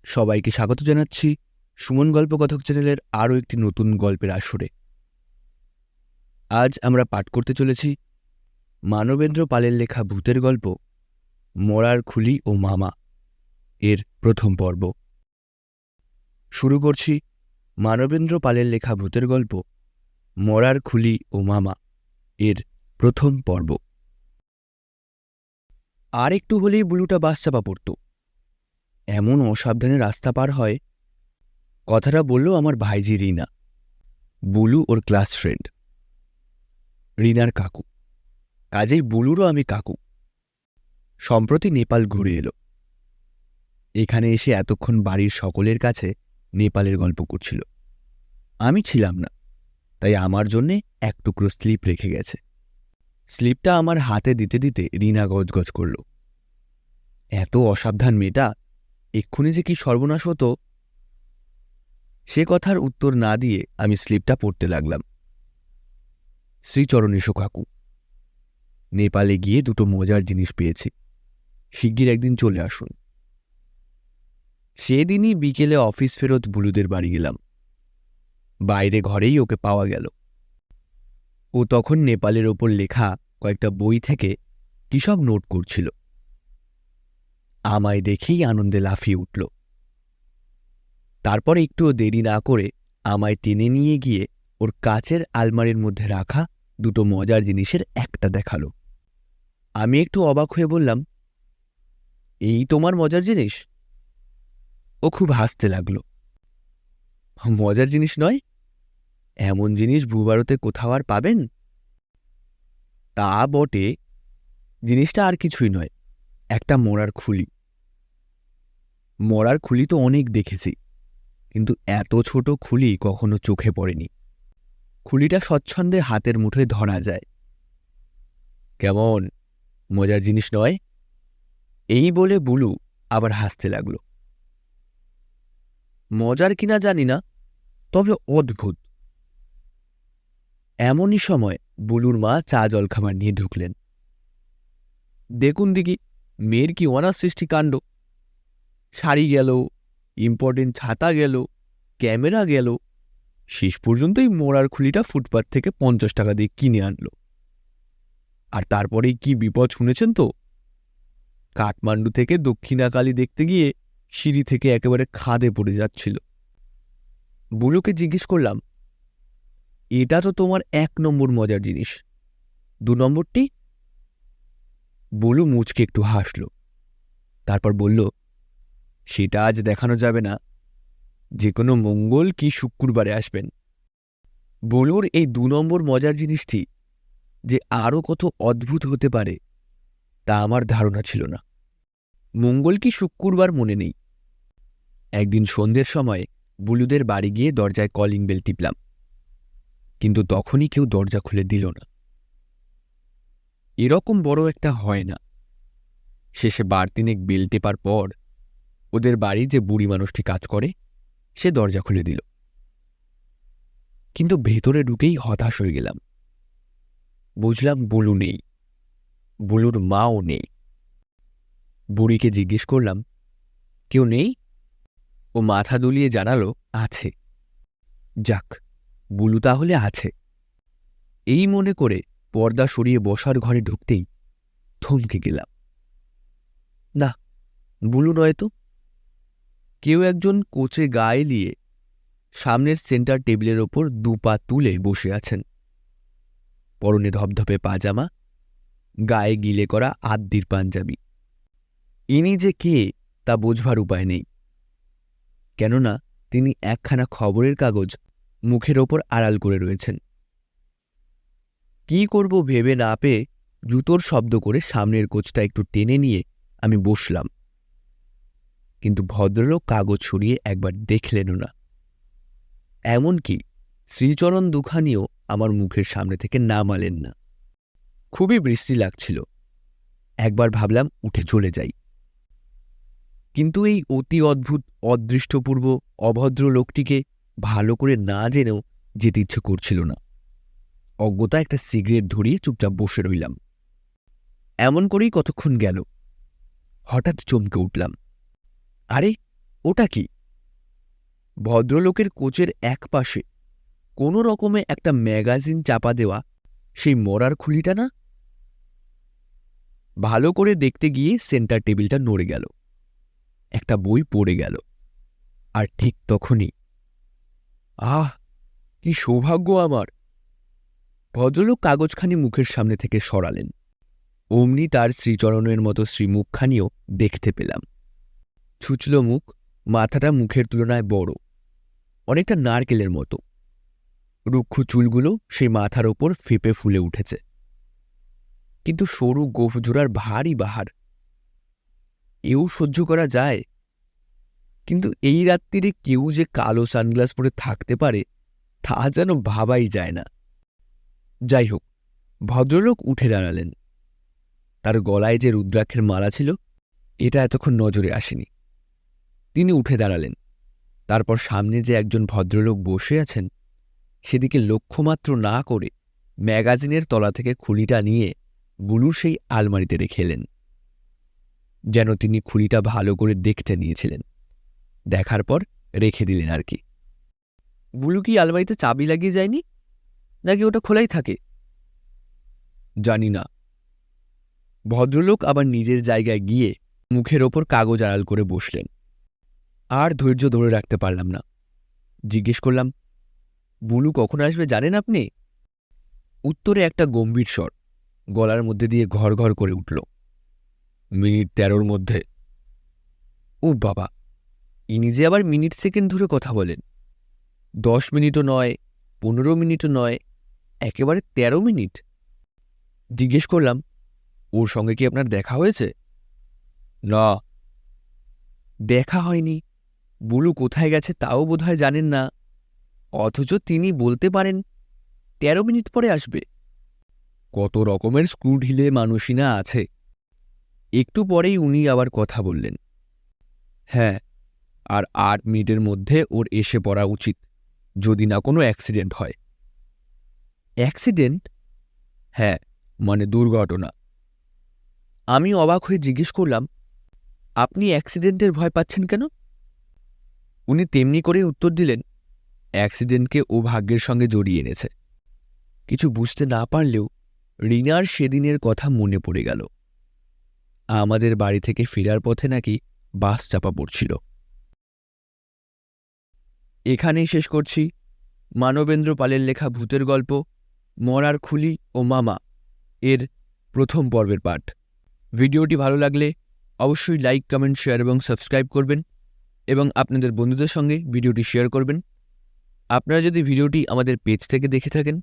সবাইকে স্বাগত জানাচ্ছি সুমন গল্পকথক চ্যানেলের আরও একটি নতুন গল্পের আসরে। আজ আমরা পাঠ করতে চলেছি মানবেন্দ্র পালের লেখা ভূতের গল্প মরার খুলি ও মামা এর প্রথম পর্ব। শুরু করছি মানবেন্দ্র পালের লেখা ভূতের গল্প মরার খুলি ও মামা এর প্রথম পর্ব। আর একটু হলেই বুলুটা বাস চাপা পড়ত। এমন অসাবধানে রাস্তা পার হয়। কথাটা বলল আমার ভাইজি রিনা। বুলু ওর ক্লাস ফ্রেন্ড, রিনার কাকু, কাজেই বুলুরও আমি কাকু। সম্প্রতি নেপাল ঘুরে এলো। এখানে এসে এতক্ষণ বাড়ির সকলের কাছে নেপালের গল্প করছিল। আমি ছিলাম না, তাই আমার জন্যে এক টুকরো স্লিপ রেখে গেছে। স্লিপটা আমার হাতে দিতে দিতে রিনা গজগজ করল, এত অসাবধান মেয়েটা, এক্ষুনি যে কি সর্বনাশ হতো। সে কথার উত্তর না দিয়ে আমি স্লিপটা পড়তে লাগলাম। শ্রীচরণ এসো কাকু, নেপালে গিয়ে দুটো মজার জিনিস পেয়েছি, শিগগির একদিন চলে আসুন। সেদিনই বিকেলে অফিস ফেরত বুলুদের বাড়ি গেলাম। বাইরে ঘরেই ওকে পাওয়া গেল। ও তখন নেপালের ওপর লেখা কয়েকটা বই থেকে কী সব নোট করছিল। আমায় দেখেই আনন্দে লাফিয়ে উঠল। তারপর একটুও দেরি না করে আমায় টেনে নিয়ে গিয়ে ওর কাচের আলমারির মধ্যে রাখা দুটো মজার জিনিসের একটা দেখালো। আমি একটু অবাক হয়ে বললাম, এই তোমার মজার জিনিস? ও খুব হাসতে লাগল। মজার জিনিস নয়? এমন জিনিস ভূভারতে কোথাও আর পাবেন? তা বটে, জিনিসটা আর কিছুই নয়, একটা মরার খুলি। মরার খুলি তো অনেক দেখেছি, কিন্তু এত ছোট খুলি কখনো চোখে পড়েনি। খুলিটা স্বচ্ছন্দে হাতের মুঠোয় ধরা যায়। কেমন, মজার জিনিস নয়? এই বলে বুলু আবার হাসতে লাগল। মজার কিনা জানি না, তবে অদ্ভুত। এমনই সময় বুলুর মা চা জলখাবার নিয়ে ঢুকলেন। দেখুন দিকি, মেয়ের কি অনার সৃষ্টি কাণ্ড। শাড়ি গেল, ইম্পর্টেন্ট ছাতা গেল, ক্যামেরা গেল, শেষ পর্যন্তই মোড়ার খুলিটা ফুটপাত থেকে 50 টাকা দিয়ে কিনে আনলো। আর তারপরেই কি বিপদ শুনেছেন তো? কাঠমান্ডু থেকে দক্ষিণাকালী দেখতে গিয়ে সিঁড়ি থেকে একেবারে খাদে পড়ে যাচ্ছিল। বুলুকে জিজ্ঞেস করলাম, এটা তো তোমার 1 নম্বর মজার জিনিস, 2 নম্বরটি? বুলু মুচকে একটু হাসল, তারপর বলল, সেটা আজ দেখানো যাবে না, যে কোনো মঙ্গল কি শুক্রবারে আসবেন। বুলুর এই 2 নম্বর মজার জিনিসটি যে আরও কত অদ্ভুত হতে পারে তা আমার ধারণা ছিল না। মঙ্গল কি শুক্রবার মনে নেই। একদিন সন্ধ্যের সময় বুলুদের বাড়ি গিয়ে দরজায় কলিং বেল টিপলাম, কিন্তু তখনই কেউ দরজা খুলে দিল না। এরকম বড় একটা হয় না। শেষে 12 বেল টেপার পর ওদের বাড়ি যে বুড়ি মানুষটি কাজ করে সে দরজা খুলে দিল। কিন্তু ভেতরে ঢুকেই হতাশ হয়ে গেলাম। বুঝলাম বুলু নেই, বুলুর মাও নেই। বুড়িকে জিজ্ঞেস করলাম, কেউ নেই? ও মাথা দুলিয়ে জানালো, আছে। যাক, বুলু তাহলে আছে। এই মনে করে পর্দা সরিয়ে বসার ঘরে ঢুকতেই থমকে গেলাম। না, বুলু নয় তো। কেউ একজন কোচে গা এলিয়ে সামনের সেন্টার টেবিলের ওপর 2 পা তুলে বসে আছেন। পরনে ধপধপে পাজামা, গায়ে গিলে করা আদ্যির পাঞ্জাবি। ইনি যে কে তা বোঝবার উপায় নেই, কেননা তিনি একখানা খবরের কাগজ মুখের ওপর আড়াল করে রয়েছেন। কি করব ভেবে না পেয়ে জুতোর শব্দ করে সামনের কোচটা একটু টেনে নিয়ে আমি বসলাম। কিন্তু ভদ্রলোক কাগজ সরিয়ে একবার দেখলেনও না। এমনকি শ্রীচরণ দুখানিও আমার মুখের সামনে থেকে নামালেন না। খুবই বৃষ্টি লাগছিল। একবার ভাবলাম উঠে চলে যাই, কিন্তু এই অতি অদ্ভুত, অদৃষ্টপূর্ব, অভদ্র লোকটিকে ভালো করে না জেনেও যেতে ইচ্ছে করছিল না। অজ্ঞতা একটা সিগারেট ধরিয়ে চুপচাপ বসে রইলাম। এমন করেই কতক্ষণ গেল। হঠাৎ চমকে উঠলাম, আরে ওটা কি? ভদ্রলোকের কোচের একপাশে কোনো রকমে একটা ম্যাগাজিন চাপা দেওয়া সেই মরার খুলিটা না? ভালো করে দেখতে গিয়ে সেন্টার টেবিলটা নড়ে গেল, একটা বই পড়ে গেল। আর ঠিক তখনই, আহ, কি সৌভাগ্য আমার! ভদ্রলোক কাগজখানি মুখের সামনে থেকে সরালেন। অমনি তার শ্রীচরণের মতো শ্রীমুখখানিও দেখতে পেলাম। ছুচলো মুখ, মাথাটা মুখের তুলনায় বড়, অনেকটা নারকেলের মতো। রুক্ষ চুলগুলো সেই মাথার ওপর ফেঁপে ফুলে উঠেছে, কিন্তু সরু গোফজোড়ার ভারী বাহার। এও সহ্য করা যায়, কিন্তু এই রাত্রিরে কেউ যে কালো সানগ্লাস পরে থাকতে পারে তা যেন ভাবাই যায় না। যাই হোক, ভদ্রলোক উঠে দাঁড়ালেন। তার গলায় যে রুদ্রাক্ষের মালা ছিল এটা এতক্ষণ নজরে আসেনি। তিনি উঠে দাঁড়ালেন, তারপর সামনে যে একজন ভদ্রলোক বসে আছেন সেদিকে লক্ষ্যমাত্র না করে ম্যাগাজিনের তলা থেকে খুলিটা নিয়ে বুলুর সেই আলমারিতে রেখে এলেন, যেন তিনি খুলিটা ভালো করে দেখতে নিয়েছিলেন। দেখার পর রেখে দিলেন আর কি। বুলু কি আলমারিতে চাবি লাগিয়ে যায়নি, নাকি ওটা খোলাই থাকে? জানি না। ভদ্রলোক আবার নিজের জায়গায় গিয়ে মুখের ওপর কাগজ আড়াল করে বসলেন। আর ধৈর্য ধরে রাখতে পারলাম না। জিজ্ঞেস করলাম, বুলু কখন আসবে জানেন আপনি? উত্তরে একটা গম্ভীর স্বর গলার মধ্যে দিয়ে ঘর ঘর করে উঠল, মিনিট 13-র মধ্যে। ও বাবা, ইনি যে আবার মিনিট সেকেন্ড ধরে কথা বলেন। 10 মিনিটও নয়, 15 মিনিটও নয়, একেবারে 13 মিনিট। জিজ্ঞেস করলাম, ওর সঙ্গে কি আপনার দেখা হয়েছে? না, দেখা হয়নি। বুলু কোথায় গেছে তাও বোধহয় জানেন না, অথচ তিনি বলতে পারেন 13 মিনিট পরে আসবে। কত রকমের স্ক্রু ঢিলে মানুষই না আছে। একটু পরেই উনি আবার কথা বললেন, হ্যাঁ, আর 8 মিনিটের মধ্যে ওর এসে পড়া উচিত, যদি না কোনো অ্যাক্সিডেন্ট হয়। অ্যাক্সিডেন্ট? হ্যাঁ, মানে দুর্ঘটনা। আমি অবাক হয়ে জিজ্ঞেস করলাম, আপনি অ্যাক্সিডেন্টের ভয় পাচ্ছেন কেন? উনি তেমনি করে উত্তর দিলেন, অ্যাক্সিডেন্টকে ও ভাগ্যের সঙ্গে জড়িয়ে এনেছে। কিছু বুঝতে না পারলেও রিনার সেদিনের কথা মনে পড়ে গেল। আমাদের বাড়ি থেকে ফেরার পথে নাকি বাস চাপা পড়ছিল। এখানেই শেষ করছি মানবেন্দ্র পালের লেখা ভূতের গল্প মরার খুলি ও মামা এর প্রথম পর্বের পাঠ। ভিডিওটি ভালো লাগলে অবশ্যই লাইক, কমেন্ট, শেয়ার এবং সাবস্ক্রাইব করবেন এবং আপনাদের বন্ধুদের সঙ্গে ভিডিওটি শেয়ার করবেন। আপনারা যদি ভিডিওটি আমাদের পেজ থেকে দেখে থাকেন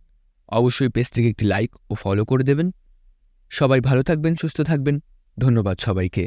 অবশ্যই পেজটিকে একটি লাইক ও ফলো করে দেবেন। সবাই ভালো থাকবেন, সুস্থ থাকবেন। ধন্যবাদ সবাইকে।